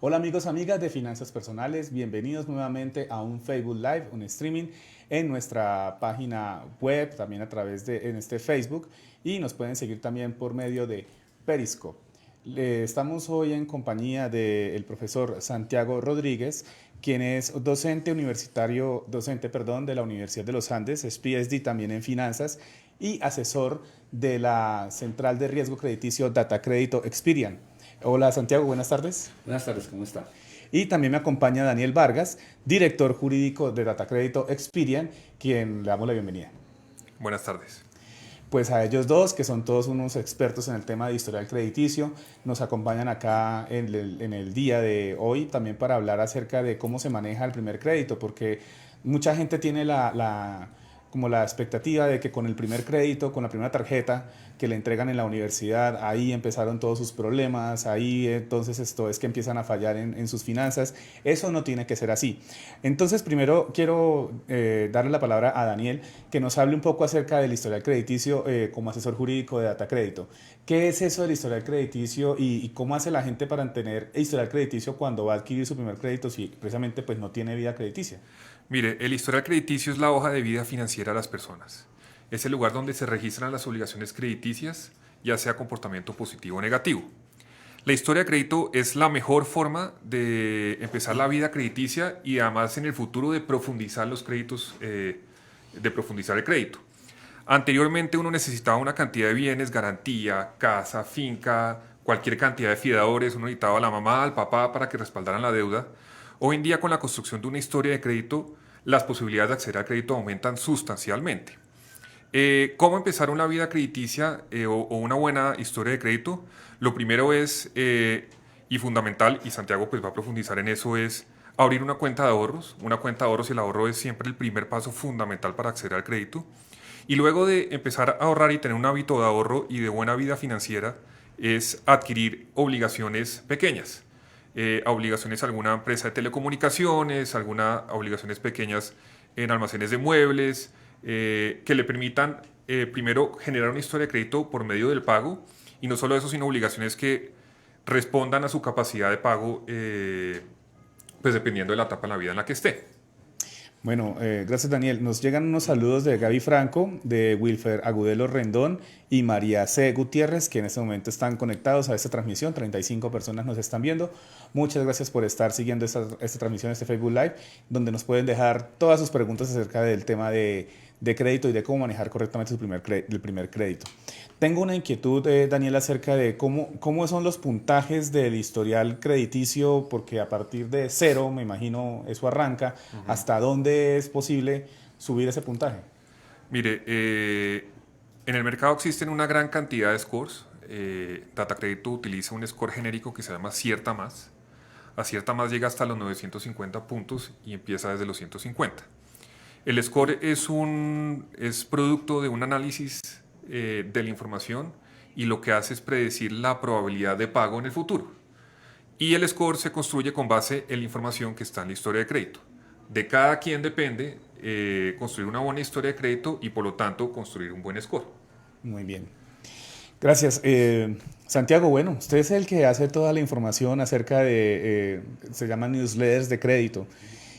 Hola amigos, amigas de Finanzas Personales, bienvenidos nuevamente a un Facebook Live, un streaming en nuestra página web, también a través de en este Facebook y nos pueden seguir también por medio de Periscope. Estamos hoy en compañía del profesor Santiago Rodríguez, quien es docente universitario, de la Universidad de los Andes, es PhD también en finanzas y asesor de la Central de Riesgo Crediticio Data Crédito Experian. Hola Santiago, buenas tardes. Buenas tardes, ¿cómo está? Y también me acompaña Daniel Vargas, director jurídico de Data Crédito Experian, quien le damos la bienvenida. Buenas tardes. Pues a ellos dos, que son todos unos expertos en el tema de historial crediticio, nos acompañan acá en el día de hoy también para hablar acerca de cómo se maneja el primer crédito, porque mucha gente tiene como la expectativa de que con el primer crédito, con la primera tarjeta que le entregan en la universidad, ahí empezaron todos sus problemas, ahí entonces esto es que empiezan a fallar en sus finanzas. Eso no tiene que ser así. Entonces primero quiero darle la palabra a Daniel, que nos hable un poco acerca del historial crediticio como asesor jurídico de Data Crédito. ¿Qué es eso del historial crediticio y cómo hace la gente para tener historial crediticio cuando va a adquirir su primer crédito si precisamente pues, no tiene vida crediticia? Mire, el historial crediticio es la hoja de vida financiera de las personas. Es el lugar donde se registran las obligaciones crediticias, ya sea comportamiento positivo o negativo. La historia de crédito es la mejor forma de empezar la vida crediticia y además en el futuro de profundizar los créditos, de profundizar el crédito. Anteriormente uno necesitaba una cantidad de bienes, garantía, casa, finca, cualquier cantidad de fiadores, uno necesitaba a la mamá, al papá para que respaldaran la deuda. Hoy en día con la construcción de una historia de crédito, las posibilidades de acceder al crédito aumentan sustancialmente. ¿Cómo empezar una vida crediticia o una buena historia de crédito? Lo primero es, y fundamental, y Santiago pues va a profundizar en eso, es abrir una cuenta de ahorros. Una cuenta de ahorros y el ahorro es siempre el primer paso fundamental para acceder al crédito. Y luego de empezar a ahorrar y tener un hábito de ahorro y de buena vida financiera, es adquirir obligaciones pequeñas. Obligaciones a alguna empresa de telecomunicaciones, algunas obligaciones pequeñas en almacenes de muebles, que le permitan primero generar una historia de crédito por medio del pago y no solo eso, sino obligaciones que respondan a su capacidad de pago, pues dependiendo de la etapa en la vida en la que esté. Bueno, gracias Daniel. Nos llegan unos saludos de Gaby Franco, de Wilfer Agudelo Rendón y María C. Gutiérrez, que en este momento están conectados a esta transmisión. 35 personas nos están viendo. Muchas gracias por estar siguiendo esta transmisión, este Facebook Live, donde nos pueden dejar todas sus preguntas acerca del tema de crédito y de cómo manejar correctamente el primer crédito. Tengo una inquietud, Daniel, acerca de cómo son los puntajes del historial crediticio, porque a partir de cero, me imagino, eso arranca. ¿Hasta dónde es posible subir ese puntaje? Mire, en el mercado existen una gran cantidad de scores. Data Crédito utiliza un score genérico que se llama Acierta Más. Acierta Más llega hasta los 950 puntos y empieza desde los 150. El score es producto de un análisis de la información y lo que hace es predecir la probabilidad de pago en el futuro. Y el score se construye con base en la información que está en la historia de crédito. De cada quien depende construir una buena historia de crédito y por lo tanto construir un buen score. Muy bien. Gracias. Santiago, bueno, usted es el que hace toda la información acerca se llaman newsletters de crédito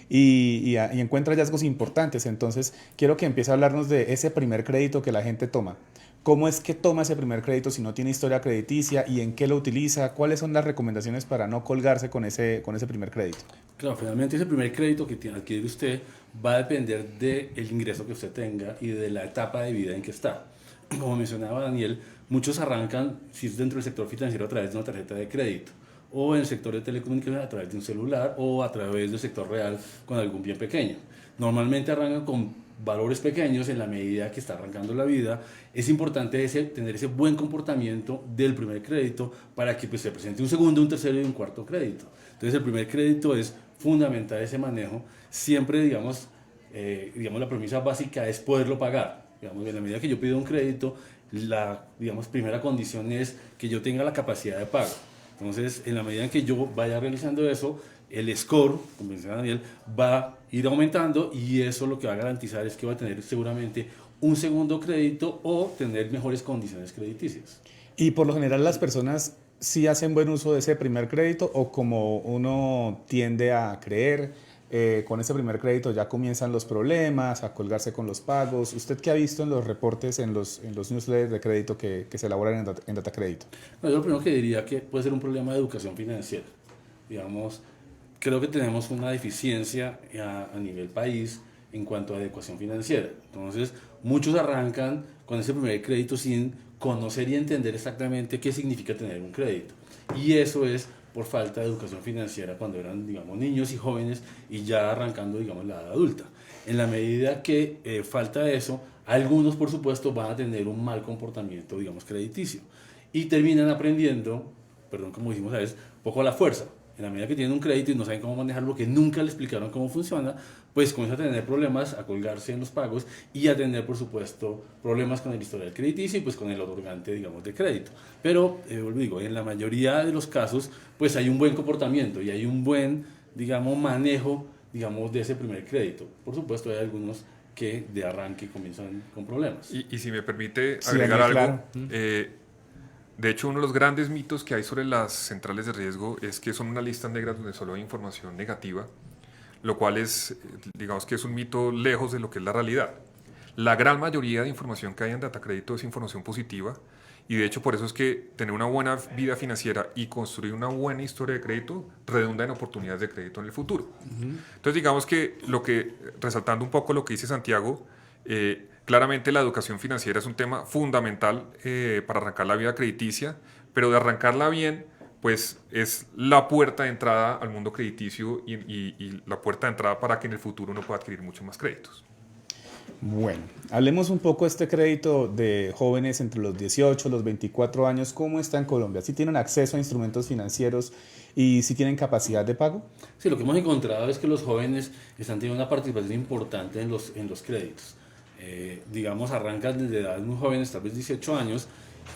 y encuentra hallazgos importantes. Entonces, quiero que empiece a hablarnos de ese primer crédito que la gente toma. ¿Cómo es que toma ese primer crédito si no tiene historia crediticia y en qué lo utiliza? ¿Cuáles son las recomendaciones para no colgarse con ese primer crédito? Claro, finalmente ese primer crédito que tiene que adquirir usted va a depender del ingreso que usted tenga y de la etapa de vida en que está. Como mencionaba Daniel, muchos arrancan, si es dentro del sector financiero, a través de una tarjeta de crédito, o en el sector de telecomunicaciones a través de un celular, o a través del sector real con algún bien pequeño. Normalmente arrancan con valores pequeños en la medida que está arrancando la vida. Es importante tener ese buen comportamiento del primer crédito para que pues, se presente un segundo, un tercero y un cuarto crédito. Entonces el primer crédito es fundamental ese manejo. Siempre, digamos, la premisa básica es poderlo pagar. Digamos, en la medida que yo pido un crédito, la primera condición es que yo tenga la capacidad de pago. Entonces, en la medida en que yo vaya realizando eso, el score, como menciona Daniel, va a ir aumentando y eso lo que va a garantizar es que va a tener seguramente un segundo crédito o tener mejores condiciones crediticias. Y por lo general las personas sí hacen buen uso de ese primer crédito o como uno tiende a creer, con ese primer crédito ya comienzan los problemas, a colgarse con los pagos? ¿Usted qué ha visto en los reportes, en los newsletters de crédito que se elaboran en Data Crédito? No, yo lo primero que diría que puede ser un problema de educación financiera. Digamos, creo que tenemos una deficiencia a nivel país en cuanto a educación financiera. Entonces, muchos arrancan con ese primer crédito sin conocer y entender exactamente qué significa tener un crédito. Y eso es por falta de educación financiera cuando eran, digamos, niños y jóvenes y ya arrancando, digamos, la edad adulta. En la medida que falta eso, algunos, por supuesto, van a tener un mal comportamiento, digamos, crediticio. Y terminan aprendiendo, perdón, como dijimos a veces, poco a la fuerza. En la medida que tienen un crédito y no saben cómo manejarlo, que nunca le explicaron cómo funciona, pues comienzan a tener problemas, a colgarse en los pagos y a tener, por supuesto, problemas con el historial crediticio y pues con el otorgante, digamos, de crédito. Pero, digo, en la mayoría de los casos, pues hay un buen comportamiento y hay un buen, digamos, manejo, digamos, de ese primer crédito. Por supuesto, hay algunos que de arranque comienzan con problemas. Y si me permite Sí, agregar algo, claro. de hecho, uno de los grandes mitos que hay sobre las centrales de riesgo es que son una lista negra donde solo hay información negativa, lo cual es, digamos que es un mito lejos de lo que es la realidad. La gran mayoría de información que hay en Data Crédito es información positiva y de hecho por eso es que tener una buena vida financiera y construir una buena historia de crédito redunda en oportunidades de crédito en el futuro. Entonces digamos que resaltando un poco lo que dice Santiago, claramente la educación financiera es un tema fundamental para arrancar la vida crediticia, pero de arrancarla bien, pues es la puerta de entrada al mundo crediticio y la puerta de entrada para que en el futuro uno pueda adquirir muchos más créditos. Bueno, hablemos un poco de este crédito de jóvenes entre los 18 y los 24 años. ¿Cómo está en Colombia? ¿Sí tienen acceso a instrumentos financieros y si tienen capacidad de pago? Sí, lo que hemos encontrado es que los jóvenes están teniendo una participación importante en los créditos. Digamos, arrancan desde edades muy jóvenes, tal vez 18 años,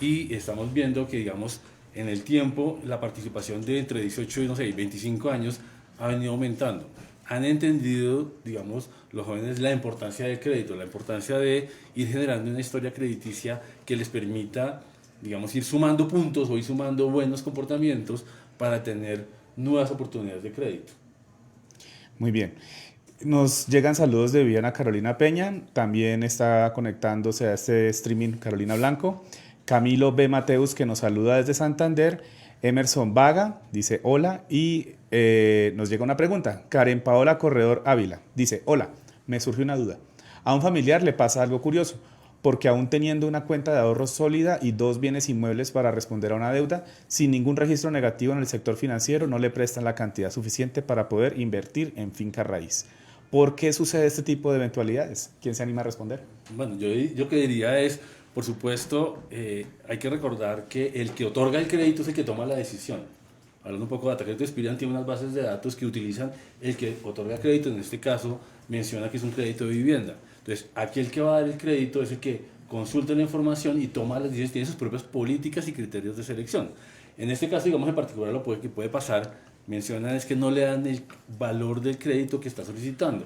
y estamos viendo que, digamos, en el tiempo la participación de entre 18 y, no sé, 25 años ha venido aumentando. Han entendido, digamos, los jóvenes la importancia del crédito, la importancia de ir generando una historia crediticia que les permita, digamos, ir sumando puntos o ir sumando buenos comportamientos para tener nuevas oportunidades de crédito. Muy bien. Nos llegan saludos de Viviana Carolina Peña, también está conectándose a este streaming Carolina Blanco, Camilo B. Mateus, que nos saluda desde Santander, Emerson Vaga dice hola y nos llega una pregunta. Karen Paola Corredor Ávila dice: hola, me surge una duda. A un familiar le pasa algo curioso, porque aún teniendo una cuenta de ahorros sólida y 2 bienes inmuebles para responder a una deuda, sin ningún registro negativo en el sector financiero, no le prestan la cantidad suficiente para poder invertir en finca raíz. ¿Por qué sucede este tipo de eventualidades? ¿Quién se anima a responder? Bueno, yo que diría es, por supuesto, hay que recordar que el que otorga el crédito es el que toma la decisión. Hablando un poco de Data Crédito, Experian tiene unas bases de datos que utilizan el que otorga crédito, en este caso menciona que es un crédito de vivienda. Entonces, aquí el que va a dar el crédito es el que consulta la información y toma las decisiones, tiene sus propias políticas y criterios de selección. En este caso, digamos en particular, que puede pasar, mencionan es que no le dan el valor del crédito que está solicitando.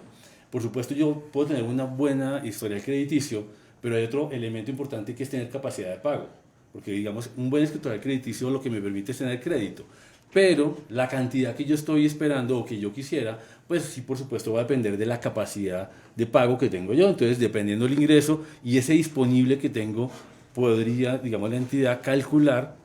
Por supuesto, yo puedo tener una buena historial crediticio, pero hay otro elemento importante que es tener capacidad de pago. Porque, digamos, un buen escritoral crediticio lo que me permite es tener crédito. Pero la cantidad que yo estoy esperando o que yo quisiera, pues sí, por supuesto, va a depender de la capacidad de pago que tengo yo. Entonces, dependiendo del ingreso y ese disponible que tengo, podría, digamos, la entidad calcular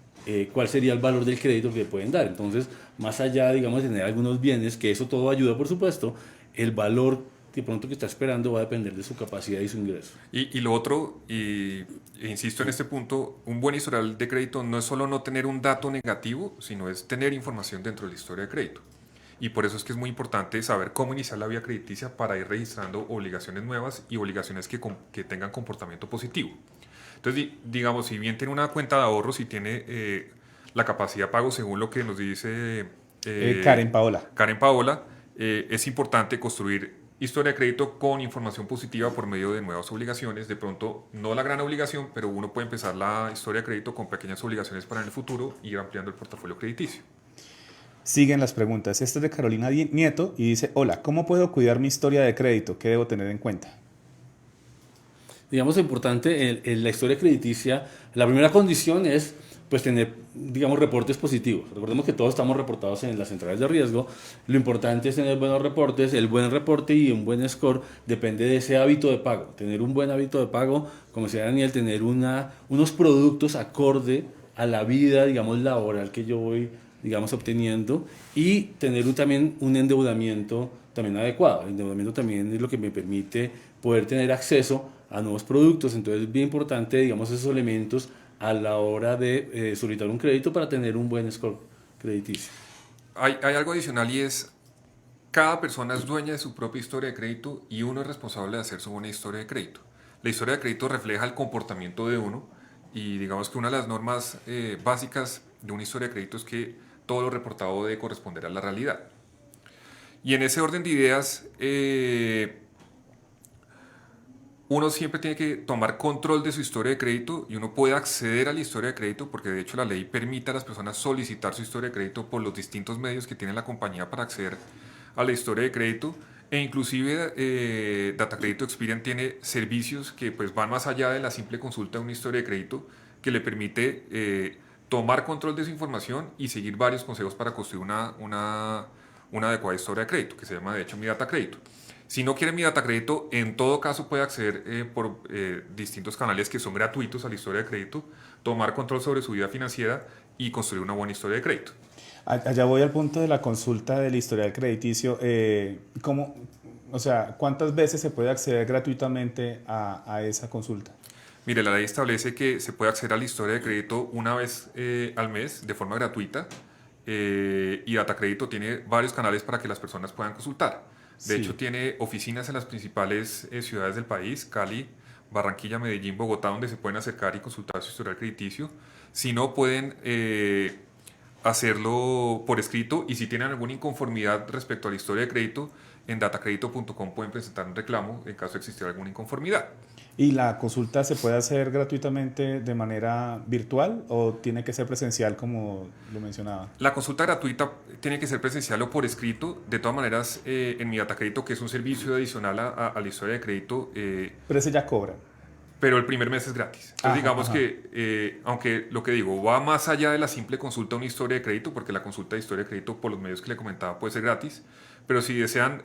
cuál sería el valor del crédito que le pueden dar. Entonces, más allá, digamos, de tener algunos bienes, que eso todo ayuda, por supuesto, el valor de pronto que está esperando va a depender de su capacidad y su ingreso. Y lo otro, e insisto en este punto, un buen historial de crédito no es solo no tener un dato negativo, sino es tener información dentro de la historia de crédito. Y por eso es que es muy importante saber cómo iniciar la vía crediticia para ir registrando obligaciones nuevas y obligaciones que tengan comportamiento positivo. Entonces, digamos, si bien tiene una cuenta de ahorros y tiene la capacidad de pago según lo que nos dice Karen Paola. Karen Paola, es importante construir historia de crédito con información positiva por medio de nuevas obligaciones. De pronto, no la gran obligación, pero uno puede empezar la historia de crédito con pequeñas obligaciones para en el futuro y ir ampliando el portafolio crediticio. Siguen las preguntas. Esta es de Carolina Nieto y dice: hola, ¿cómo puedo cuidar mi historia de crédito? ¿Qué debo tener en cuenta? Digamos, lo importante en la historia crediticia, la primera condición es pues tener, digamos, reportes positivos. Recordemos que todos estamos reportados en las centrales de riesgo. Lo importante es tener buenos reportes. El buen reporte y un buen score depende de ese hábito de pago. Tener un buen hábito de pago, como decía Daniel, tener unos productos acorde a la vida, digamos, laboral que yo voy, digamos, obteniendo, y tener también un endeudamiento también adecuado. El endeudamiento también es lo que me permite poder tener acceso a nuevos productos. Entonces es bien importante, digamos, esos elementos a la hora de solicitar un crédito para tener un buen score crediticio. Hay algo adicional y es, cada persona es dueña de su propia historia de crédito y uno es responsable de hacer su buena historia de crédito. La historia de crédito refleja el comportamiento de uno y digamos que una de las normas básicas de una historia de crédito es que todo lo reportado debe corresponder a la realidad. Y en ese orden de ideas, uno siempre tiene que tomar control de su historia de crédito y uno puede acceder a la historia de crédito porque de hecho la ley permite a las personas solicitar su historia de crédito por los distintos medios que tiene la compañía para acceder a la historia de crédito e inclusive Data Credito Experian tiene servicios que pues van más allá de la simple consulta de una historia de crédito que le permite tomar control de su información y seguir varios consejos para construir una adecuada historia de crédito que se llama de hecho Mi Data Crédito. Si no quiere Mi Data Crédito, en todo caso puede acceder por distintos canales que son gratuitos a la historia de crédito, tomar control sobre su vida financiera y construir una buena historia de crédito. Allá voy al punto de la consulta del historial crediticio. O sea, ¿cuántas veces se puede acceder gratuitamente a esa consulta? Mire, la ley establece que se puede acceder a la historia de crédito una vez al mes de forma gratuita y Data Crédito tiene varios canales para que las personas puedan consultar. De hecho, tiene oficinas en las principales ciudades del país, Cali, Barranquilla, Medellín, Bogotá, donde se pueden acercar y consultar su historial crediticio. Si no, pueden hacerlo por escrito y si tienen alguna inconformidad respecto a la historia de crédito, en datacredito.com pueden presentar un reclamo en caso de existir alguna inconformidad. ¿Y la consulta se puede hacer gratuitamente de manera virtual o tiene que ser presencial como lo mencionaba? La consulta gratuita tiene que ser presencial o por escrito. De todas maneras, en Mi Data Crédito, que es un servicio adicional a la historia de crédito... Pero ese ya cobra. Pero el primer mes es gratis. Entonces digamos que, aunque lo que digo, va más allá de la simple consulta a una historia de crédito, porque la consulta de historia de crédito por los medios que le comentaba puede ser gratis, pero si desean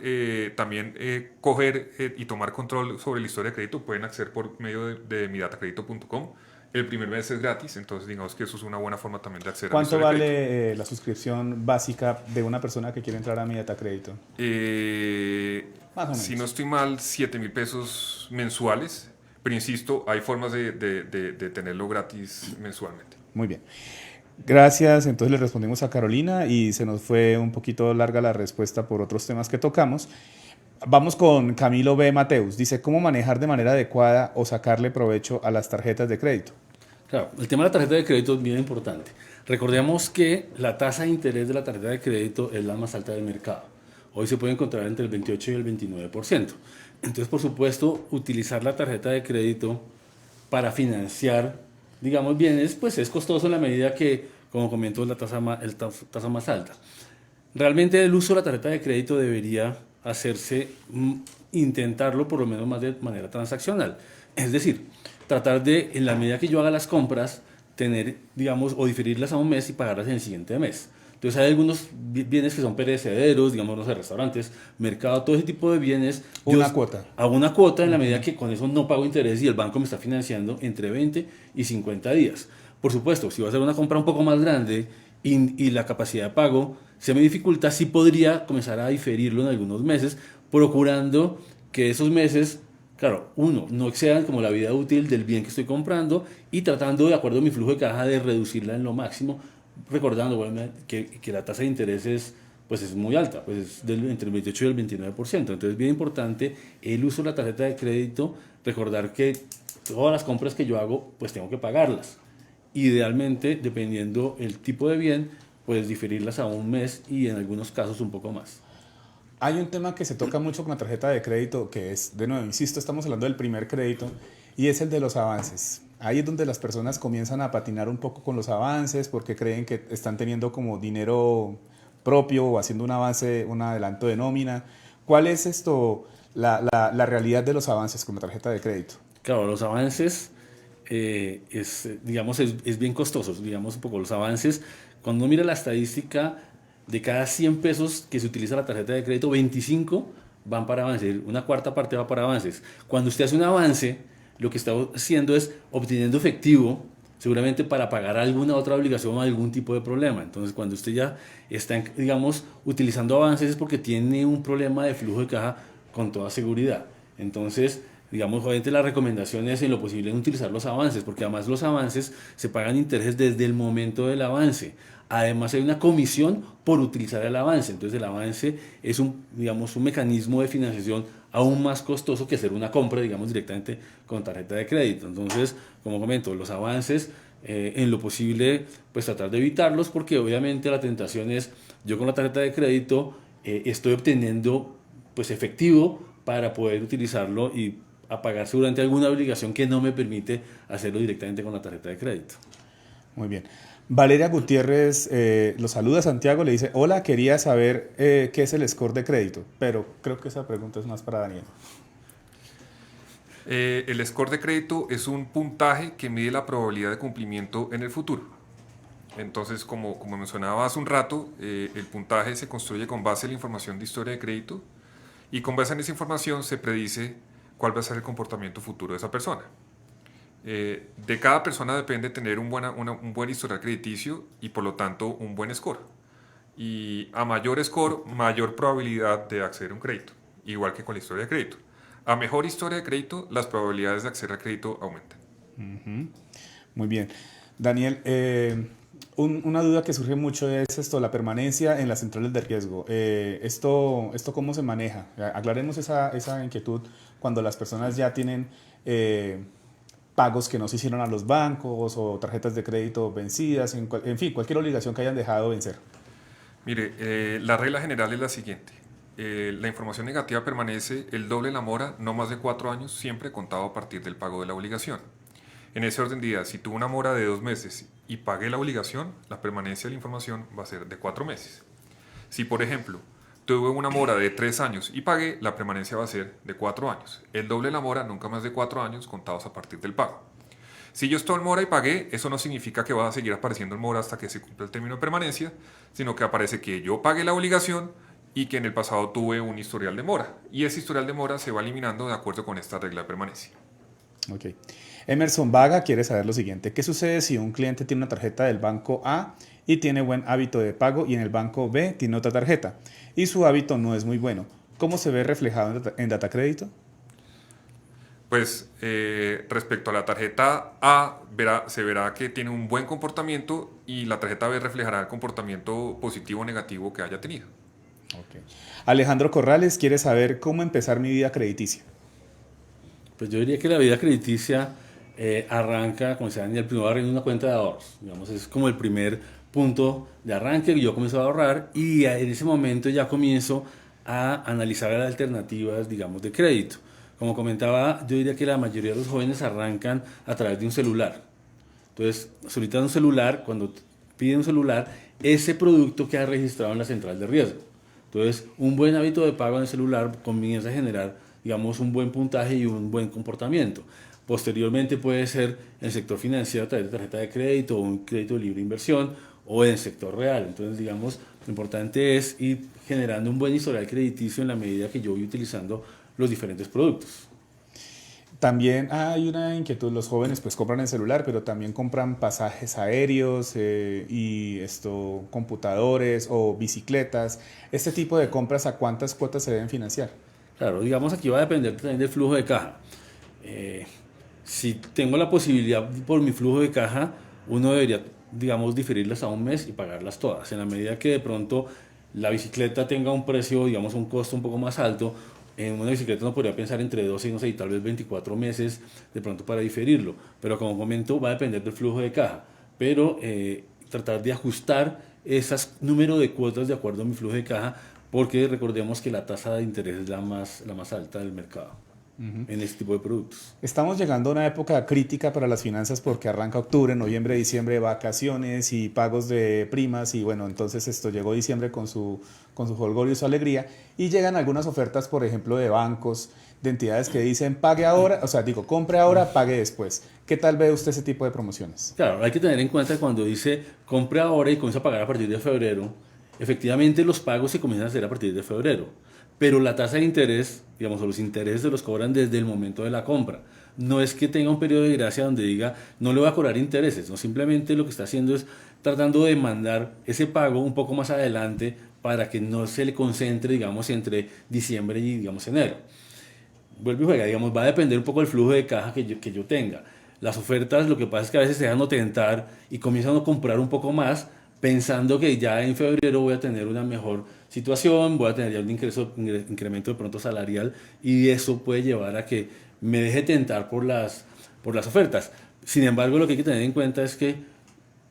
también coger y tomar control sobre la historia de crédito, pueden acceder por medio de midataCredito.com. El primer mes es gratis, entonces digamos que eso es una buena forma también de acceder a la historia de crédito. ¿Cuánto vale la suscripción básica de una persona que quiere entrar a Mi Data Crédito? Más o menos. Si no estoy mal, 7,000 pesos mensuales. Pero insisto, hay formas de tenerlo gratis mensualmente. Muy bien. Gracias. Entonces le respondimos a Carolina y se nos fue un poquito larga la respuesta por otros temas que tocamos. Vamos con Camilo B. Mateus. Dice, ¿cómo manejar de manera adecuada o sacarle provecho a las tarjetas de crédito? Claro, el tema de la tarjeta de crédito es bien importante. Recordemos que la tasa de interés de la tarjeta de crédito es la más alta del mercado. Hoy se puede encontrar entre el 28 y el 29%. Entonces, por supuesto, utilizar la tarjeta de crédito para financiar, digamos, bienes, pues es costoso en la medida que, como comento, la tasa más alta. Realmente el uso de la tarjeta de crédito debería hacerse, intentarlo por lo menos más de manera transaccional. Es decir, tratar de, en la medida que yo haga las compras, tener, digamos, o diferirlas a un mes y pagarlas en el siguiente mes. Entonces hay algunos bienes que son perecederos, digamos, no sé, restaurantes, mercado, todo ese tipo de bienes. Una cuota. Hago una cuota en la medida que con eso no pago interés y el banco me está financiando entre 20 y 50 días. Por supuesto, si va a hacer una compra un poco más grande y la capacidad de pago se me dificulta, sí podría comenzar a diferirlo en algunos meses, procurando que esos meses, claro, uno, no excedan como la vida útil del bien que estoy comprando y tratando, de acuerdo a mi flujo de caja, de reducirla en lo máximo, recordando bueno, que la tasa de interés es muy alta, pues es entre el 28 y el 29%. Entonces es bien importante el uso de la tarjeta de crédito, recordar que todas las compras que yo hago, pues tengo que pagarlas. Idealmente, dependiendo el tipo de bien, pues diferirlas a un mes y en algunos casos un poco más. Hay un tema que se toca mucho con la tarjeta de crédito, que es, de nuevo, insisto, estamos hablando del primer crédito, y es el de los avances. Ahí es donde las personas comienzan a patinar un poco con los avances porque creen que están teniendo como dinero propio o haciendo un avance, un adelanto de nómina. ¿Cuál es la realidad de los avances con la tarjeta de crédito? Claro, los avances digamos, es bien costoso, digamos, un poco los avances. Cuando uno mira la estadística, de cada 100 pesos que se utiliza la tarjeta de crédito, 25 van para avances, una cuarta parte va para avances. Cuando usted hace un avance, lo que está haciendo es obteniendo efectivo, seguramente para pagar alguna otra obligación o algún tipo de problema. Entonces, cuando usted ya está, digamos, utilizando avances es porque tiene un problema de flujo de caja con toda seguridad. Entonces, digamos, obviamente la recomendación es en lo posible utilizar los avances, porque además los avances se pagan intereses desde el momento del avance. Además hay una comisión por utilizar el avance. Entonces el avance es digamos, un mecanismo de financiación aún más costoso que hacer una compra, digamos, directamente con tarjeta de crédito. Entonces, como comento, los avances, en lo posible, pues tratar de evitarlos, porque obviamente la tentación es, yo con la tarjeta de crédito estoy obteniendo pues efectivo para poder utilizarlo y pagar seguramente alguna obligación que no me permite hacerlo directamente con la tarjeta de crédito. Muy bien. Valeria Gutiérrez lo saluda, Santiago, le dice, hola, quería saber qué es el score de crédito, pero creo que esa pregunta es más para Daniel. El score de crédito es un puntaje que mide la probabilidad de cumplimiento en el futuro. Entonces, como mencionaba hace un rato, el puntaje se construye con base en la información de historia de crédito y con base en esa información se predice cuál va a ser el comportamiento futuro de esa persona. De cada persona depende tener un buen historial crediticio y por lo tanto un buen score. Y a mayor score, mayor probabilidad de acceder a un crédito, igual que con la historia de crédito. A mejor historia de crédito, las probabilidades de acceder al crédito aumentan. Muy bien. Daniel, una duda que surge mucho es esto, la permanencia en las centrales de riesgo. Esto ¿cómo se maneja? Aclaremos esa inquietud cuando las personas ya tienen pagos que no se hicieron a los bancos o tarjetas de crédito vencidas, en fin, cualquier obligación que hayan dejado vencer. Mire, la regla general es la siguiente. La información negativa permanece el doble de la mora, no más de 4 años, siempre contado a partir del pago de la obligación. En ese orden de ideas, si tuve una mora de 2 meses y pagué la obligación, la permanencia de la información va a ser de 4 meses. Si, por ejemplo, tuve una mora de 3 años y pagué, la permanencia va a ser de 4 años. El doble de la mora, nunca más de 4 años, contados a partir del pago. Si yo estoy en mora y pagué, eso no significa que va a seguir apareciendo en mora hasta que se cumpla el término de permanencia, sino que aparece que yo pagué la obligación y que en el pasado tuve un historial de mora. Y ese historial de mora se va eliminando de acuerdo con esta regla de permanencia. Ok. Emerson Vaga quiere saber lo siguiente. ¿Qué sucede si un cliente tiene una tarjeta del banco A y tiene buen hábito de pago y en el banco B tiene otra tarjeta y su hábito no es muy bueno? ¿Cómo se ve reflejado en Data Crédito? Pues respecto a la tarjeta A, se verá que tiene un buen comportamiento y la tarjeta B reflejará el comportamiento positivo o negativo que haya tenido. Okay. Alejandro Corrales quiere saber cómo empezar mi vida crediticia. Pues yo diría que la vida crediticia arranca, como decía Daniel, primero abriendo una cuenta de ahorros. Digamos, es como el primer punto de arranque. Yo comienzo a ahorrar y en ese momento ya comienzo a analizar las alternativas, digamos, de crédito. Como comentaba, yo diría que la mayoría de los jóvenes arrancan a través de un celular. Entonces, solicitan un celular, cuando piden un celular, ese producto queda registrado en la central de riesgo. Entonces, un buen hábito de pago en el celular comienza a generar, digamos, un buen puntaje y un buen comportamiento. Posteriormente puede ser en el sector financiero a través de tarjeta de crédito o un crédito de libre inversión o en el sector real. Entonces, digamos, lo importante es ir generando un buen historial crediticio en la medida que yo voy utilizando los diferentes productos. También hay una inquietud, los jóvenes pues compran el celular, pero también compran pasajes aéreos y computadores o bicicletas. Este tipo de compras, ¿a cuántas cuotas se deben financiar? Claro, digamos aquí va a depender también del flujo de caja. Si tengo la posibilidad por mi flujo de caja, uno debería, digamos, diferirlas a un mes y pagarlas todas. En la medida que de pronto la bicicleta tenga un precio, digamos, un costo un poco más alto, en una bicicleta uno podría pensar entre 12 y no sé, y tal vez 24 meses de pronto para diferirlo. Pero como comento, va a depender del flujo de caja. Pero tratar de ajustar esas número de cuotas de acuerdo a mi flujo de caja, porque recordemos que la tasa de interés es la más alta del mercado. en este tipo de productos. Estamos llegando a una época crítica para las finanzas porque arranca octubre, noviembre, diciembre, vacaciones y pagos de primas y bueno, entonces esto llegó diciembre con su jolgorio y su alegría y llegan algunas ofertas, por ejemplo, de bancos, de entidades que dicen pague ahora, o sea, digo, compre ahora, pague después. ¿Qué tal ve usted ese tipo de promociones? Claro, hay que tener en cuenta cuando dice compre ahora y comienza a pagar a partir de febrero, efectivamente los pagos se comienzan a hacer a partir de febrero, pero la tasa de interés, digamos, o los intereses se los cobran desde el momento de la compra. No es que tenga un periodo de gracia donde diga no le voy a cobrar intereses, no, simplemente lo que está haciendo es tratando de mandar ese pago un poco más adelante para que no se le concentre, digamos, entre diciembre y, digamos, enero. Vuelve y juega, digamos, va a depender un poco del flujo de caja que yo tenga. Las ofertas, lo que pasa es que a veces se dejan tentar y comienzan a comprar un poco más pensando que ya en febrero voy a tener una mejor situación, voy a tener ya un incremento de pronto salarial y eso puede llevar a que me deje tentar por las ofertas. Sin embargo, lo que hay que tener en cuenta es que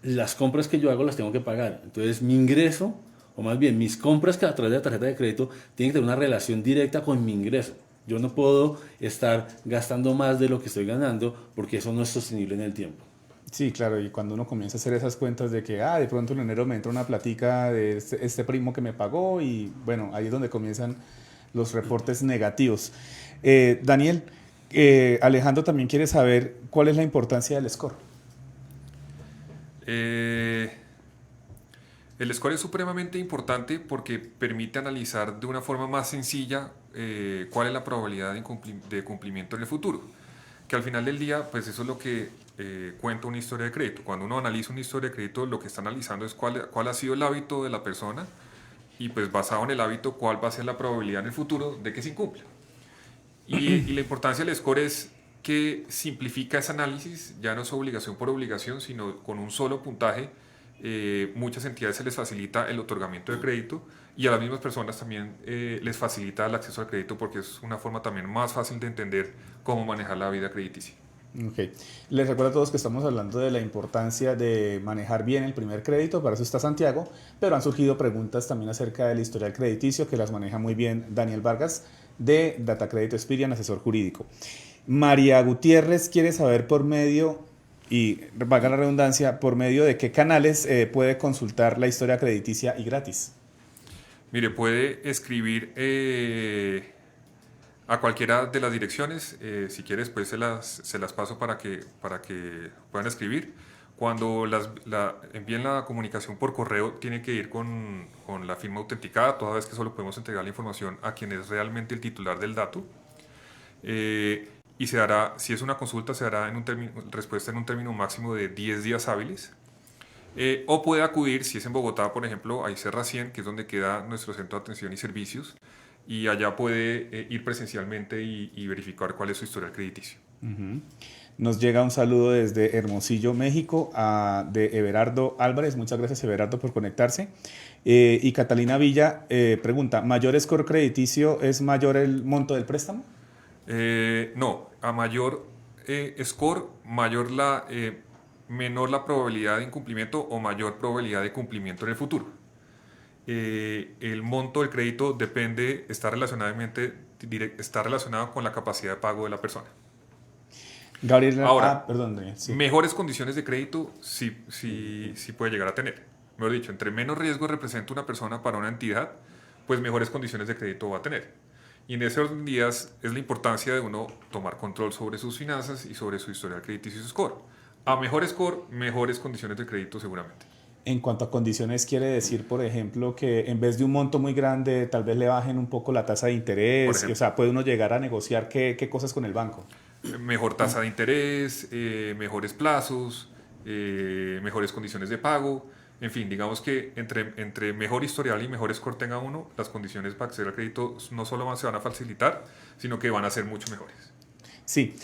las compras que yo hago las tengo que pagar. Entonces, mi ingreso, o más bien mis compras que a través de la tarjeta de crédito, tienen que tener una relación directa con mi ingreso. Yo no puedo estar gastando más de lo que estoy ganando porque eso no es sostenible en el tiempo. Sí, claro, y cuando uno comienza a hacer esas cuentas de que, de pronto en enero me entra una platica de este primo que me pagó y bueno, ahí es donde comienzan los reportes negativos. Daniel, Alejandro también quiere saber cuál es la importancia del score. El score es supremamente importante porque permite analizar de una forma más sencilla cuál es la probabilidad de cumplimiento en el futuro. Que al final del día, pues eso es lo que cuenta una historia de crédito. Cuando uno analiza una historia de crédito, lo que está analizando es cuál ha sido el hábito de la persona y pues basado en el hábito, cuál va a ser la probabilidad en el futuro de que se incumpla. Y la importancia del score es que simplifica ese análisis, ya no es obligación por obligación, sino con un solo puntaje. Muchas entidades se les facilita el otorgamiento de crédito y a las mismas personas también les facilita el acceso al crédito porque es una forma también más fácil de entender cómo manejar la vida crediticia. Okay. Les recuerdo a todos que estamos hablando de la importancia de manejar bien el primer crédito, para eso está Santiago, pero han surgido preguntas también acerca del historial crediticio que las maneja muy bien Daniel Vargas de Data Credit Experian, asesor jurídico. María Gutiérrez quiere saber por medio, y valga la redundancia, por medio de qué canales puede consultar la historia crediticia y gratis. Mire, puede escribir a cualquiera de las direcciones, si quiere después se las paso para que puedan escribir. Cuando envíen la comunicación por correo, tiene que ir con la firma autenticada, toda vez que solo podemos entregar la información a quien es realmente el titular del dato. Y se dará, si es una consulta, se dará respuesta en un término máximo de 10 días hábiles. O puede acudir, si es en Bogotá, por ejemplo, a ICERRA 100, que es donde queda nuestro centro de atención y servicios, y allá puede ir presencialmente y verificar cuál es su historial crediticio. Nos llega un saludo desde Hermosillo, México, de Everardo Álvarez. Muchas gracias, Everardo, por conectarse. Y Catalina Villa pregunta, ¿mayor score crediticio es mayor el monto del préstamo? No, a mayor score, menor la probabilidad de incumplimiento o mayor probabilidad de cumplimiento en el futuro. El monto del crédito está relacionado con la capacidad de pago de la persona. Gabriel, ahora, perdón, sí. Mejores condiciones de crédito sí puede llegar a tener. Mejor dicho, entre menos riesgo representa una persona para una entidad, pues mejores condiciones de crédito va a tener. Y en ese orden de días es la importancia de uno tomar control sobre sus finanzas y sobre su historial crediticio y su score. A mejor score, mejores condiciones de crédito seguramente. En cuanto a condiciones, quiere decir, por ejemplo, que en vez de un monto muy grande, tal vez le bajen un poco la tasa de interés. O sea, puede uno llegar a negociar qué cosas con el banco. Mejor tasa de interés, mejores plazos, mejores condiciones de pago. En fin, digamos que entre mejor historial y mejor score tenga uno, las condiciones para acceder al crédito no solo se van a facilitar, sino que van a ser mucho mejores. Sí,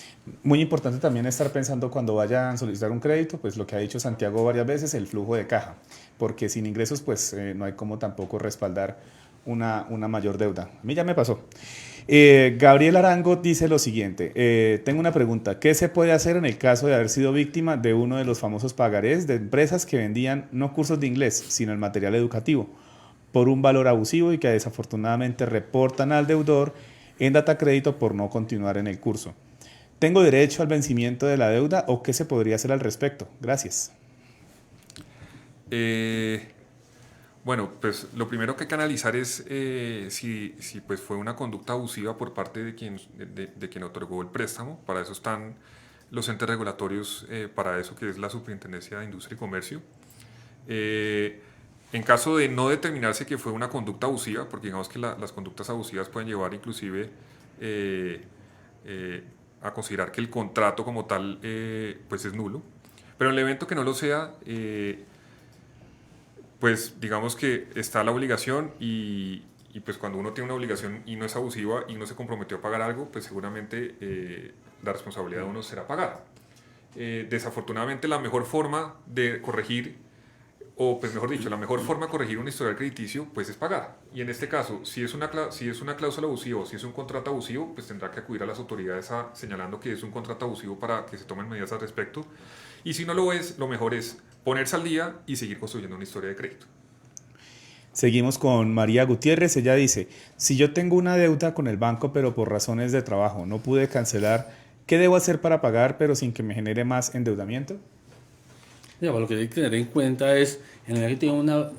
muy importante también estar pensando cuando vayan a solicitar un crédito, pues lo que ha dicho Santiago varias veces, el flujo de caja, porque sin ingresos pues no hay como tampoco respaldar una mayor deuda. A mí ya me pasó. Gabriel Arango dice lo siguiente, tengo una pregunta, ¿qué se puede hacer en el caso de haber sido víctima de uno de los famosos pagarés de empresas que vendían no cursos de inglés, sino el material educativo, por un valor abusivo y que desafortunadamente reportan al deudor en Datacrédito por no continuar en el curso. ¿Tengo derecho al vencimiento de la deuda o qué se podría hacer al respecto? Gracias. Bueno, pues lo primero que hay que analizar es si pues fue una conducta abusiva por parte de quien otorgó el préstamo. Para eso están los entes regulatorios, para eso que es la Superintendencia de Industria y Comercio. En caso de no determinarse que fue una conducta abusiva, porque digamos que las conductas abusivas pueden llevar inclusive a considerar que el contrato como tal pues es nulo, pero en el evento que no lo sea, pues digamos que está la obligación y pues cuando uno tiene una obligación y no es abusiva y no se comprometió a pagar algo, pues seguramente la responsabilidad de uno será pagar. Desafortunadamente la mejor forma de corregir, o pues mejor dicho, la mejor forma de corregir un historial crediticio pues es pagar. Y en este caso, si es una cláusula abusiva o si es un contrato abusivo, pues tendrá que acudir a las autoridades señalando que es un contrato abusivo para que se tomen medidas al respecto. Y si no lo es, lo mejor es ponerse al día y seguir construyendo una historia de crédito. Seguimos con María Gutiérrez. Ella dice, si yo tengo una deuda con el banco pero por razones de trabajo no pude cancelar, ¿qué debo hacer para pagar pero sin que me genere más endeudamiento? Ya, lo que hay que tener en cuenta es, en el que tenga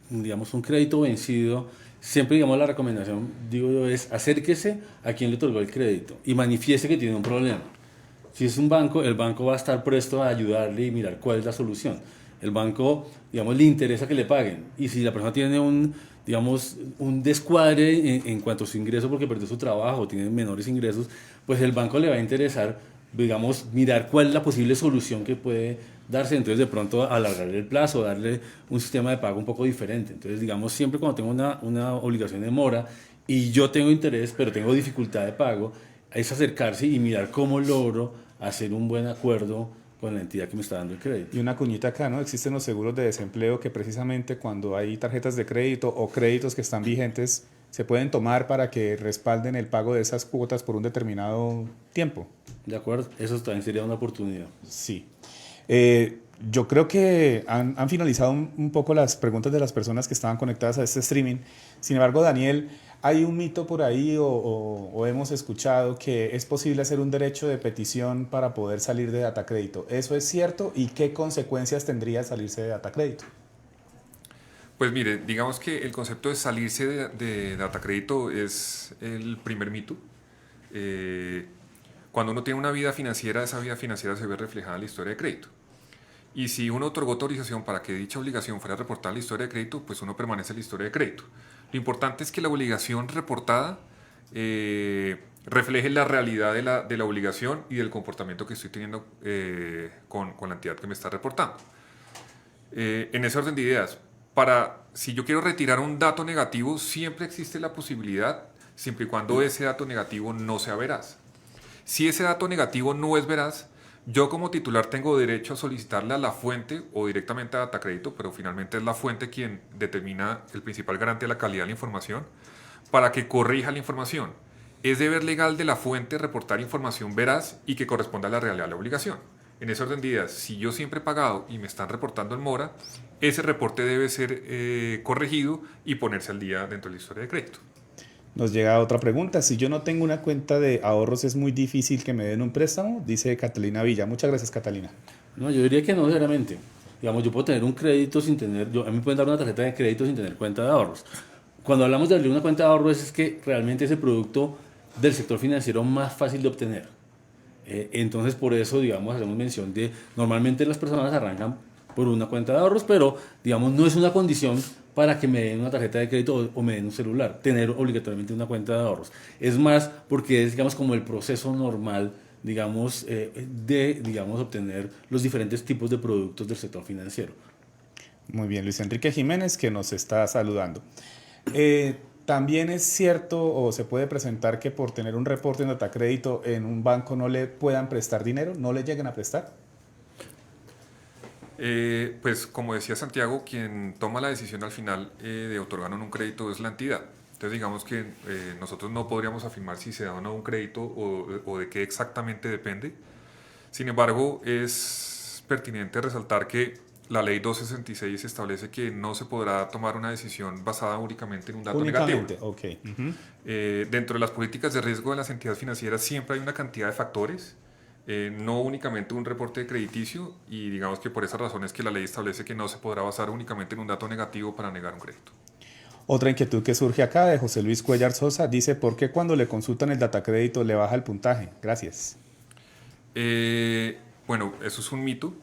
digamos, un crédito vencido, siempre digamos la recomendación, digo yo, es acérquese a quien le otorgó el crédito y manifieste que tiene un problema. Si es un banco, el banco va a estar presto a ayudarle y mirar cuál es la solución. El banco, digamos, le interesa que le paguen. Y si la persona tiene digamos, un descuadre en cuanto a su ingreso porque perdió su trabajo, tiene menores ingresos, pues el banco le va a interesar, digamos, mirar cuál es la posible solución que puede darse. Entonces, de pronto, alargarle el plazo, darle un sistema de pago un poco diferente. Entonces, digamos, siempre cuando tengo una obligación de mora y yo tengo interés, pero tengo dificultad de pago, es acercarse y mirar cómo logro hacer un buen acuerdo con la entidad que me está dando el crédito. Y una cuñita acá, ¿no? Existen los seguros de desempleo que precisamente cuando hay tarjetas de crédito o créditos que están vigentes, se pueden tomar para que respalden el pago de esas cuotas por un determinado tiempo. ¿De acuerdo? Eso también sería una oportunidad. Sí. Yo creo que han finalizado un poco las preguntas de las personas que estaban conectadas a este streaming. Sin embargo, Daniel, hay un mito por ahí o hemos escuchado que es posible hacer un derecho de petición para poder salir de Datacrédito. ¿Eso es cierto? ¿Y qué consecuencias tendría salirse de Datacrédito? Pues mire, digamos que el concepto de salirse de Datacrédito es el primer mito. Cuando uno tiene una vida financiera, esa vida financiera se ve reflejada en la historia de crédito. Y si uno otorgó autorización para que dicha obligación fuera reportada en la historia de crédito, pues uno permanece en la historia de crédito. Lo importante es que la obligación reportada refleje la realidad de la obligación y del comportamiento que estoy teniendo con la entidad que me está reportando. En ese orden de ideas, si yo quiero retirar un dato negativo, siempre existe la posibilidad, siempre y cuando ese dato negativo no sea veraz. Si ese dato negativo no es veraz, yo como titular tengo derecho a solicitarle a la fuente o directamente a Datacrédito, pero finalmente es la fuente quien determina el principal garante de la calidad de la información, para que corrija la información. Es deber legal de la fuente reportar información veraz y que corresponda a la realidad de la obligación. En ese orden de ideas, si yo siempre he pagado y me están reportando en mora, ese reporte debe ser corregido y ponerse al día dentro de la historia de crédito. Nos llega otra pregunta. Si yo no tengo una cuenta de ahorros, ¿es muy difícil que me den un préstamo? Dice Catalina Villa. Muchas gracias, Catalina. No, yo diría que no, seriamente. Digamos, yo puedo tener un crédito sin tener, a mí me pueden dar una tarjeta de crédito sin tener cuenta de ahorros. Cuando hablamos de abrir una cuenta de ahorros es que realmente es el producto del sector financiero más fácil de obtener. Entonces, por eso, digamos, hacemos mención de, normalmente las personas arrancan por una cuenta de ahorros, pero, digamos, no es una condición para que me den una tarjeta de crédito o me den un celular, tener obligatoriamente una cuenta de ahorros. Es más porque es, digamos, como el proceso normal, digamos, digamos, obtener los diferentes tipos de productos del sector financiero. Muy bien, Luis Enrique Jiménez, que nos está saludando. También es cierto o se puede presentar que por tener un reporte en Datacrédito en un banco no le puedan prestar dinero, no le lleguen a prestar. Pues como decía Santiago, quien toma la decisión al final de otorgarnos un crédito es la entidad. Entonces digamos que nosotros no podríamos afirmar si se da o no un crédito o de qué exactamente depende. Sin embargo, es pertinente resaltar que la ley 266 establece que no se podrá tomar una decisión basada únicamente en un dato Únicamente, negativo. ok. Ujú. Dentro de las políticas de riesgo de las entidades financieras siempre hay una cantidad de factores, no únicamente un reporte crediticio, y digamos que por esa razón es que la ley establece que no se podrá basar únicamente en un dato negativo para negar un crédito. Otra inquietud que surge acá de José Luis Cuellar Sosa dice, ¿por qué cuando le consultan el datacrédito le baja el puntaje? Gracias. Bueno, eso es un mito.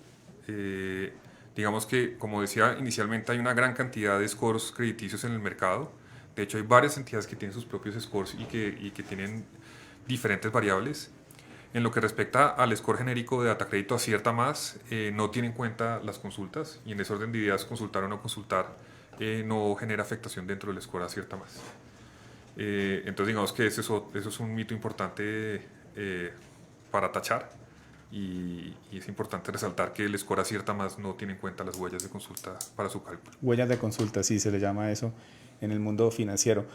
Digamos que, como decía inicialmente, hay una gran cantidad de scores crediticios en el mercado. De hecho, hay varias entidades que tienen sus propios scores y que tienen diferentes variables. En lo que respecta al score genérico de Datacrédito Acierta Más, no tiene en cuenta las consultas, y en ese orden de ideas consultar o no consultar no genera afectación dentro del score Acierta Más. Entonces digamos que eso es un mito importante para tachar, y es importante resaltar que el score Acierta Más no tiene en cuenta las huellas de consulta para su cálculo. Huellas de consulta, sí se le llama eso en el mundo financiero.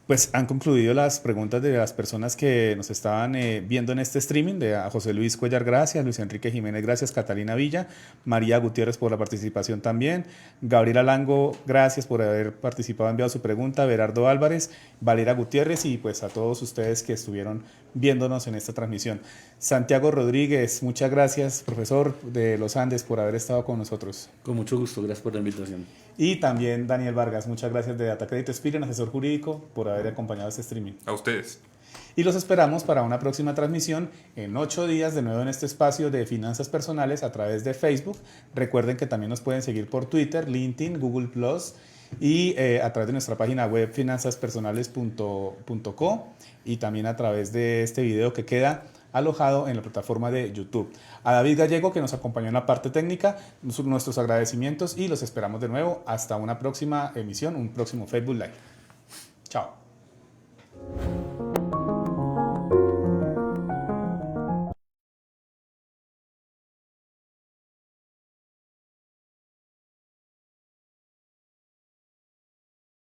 Pues han concluido las preguntas de las personas que nos estaban viendo en este streaming, de a José Luis Cuellar, gracias, Luis Enrique Jiménez, gracias, Catalina Villa, María Gutiérrez por la participación también, Gabriela Lango, gracias por haber participado, enviado su pregunta, Berardo Álvarez, Valera Gutiérrez, y pues a todos ustedes que estuvieron viéndonos en esta transmisión. Santiago Rodríguez, muchas gracias, profesor de los Andes, por haber estado con nosotros. Con mucho gusto, gracias por la invitación. Y también Daniel Vargas, muchas gracias de Datacrédito Experian, asesor jurídico, por haber acompañado este streaming. A ustedes. Y los esperamos para una próxima transmisión en 8 días, de nuevo en este espacio de finanzas personales a través de Facebook. Recuerden que también nos pueden seguir por Twitter, LinkedIn, Google+, y a través de nuestra página web finanzaspersonales.co, y también a través de este video que queda alojado en la plataforma de YouTube. A David Gallego, que nos acompañó en la parte técnica, nuestros agradecimientos, y los esperamos de nuevo hasta una próxima emisión, un próximo Facebook Live. Chao.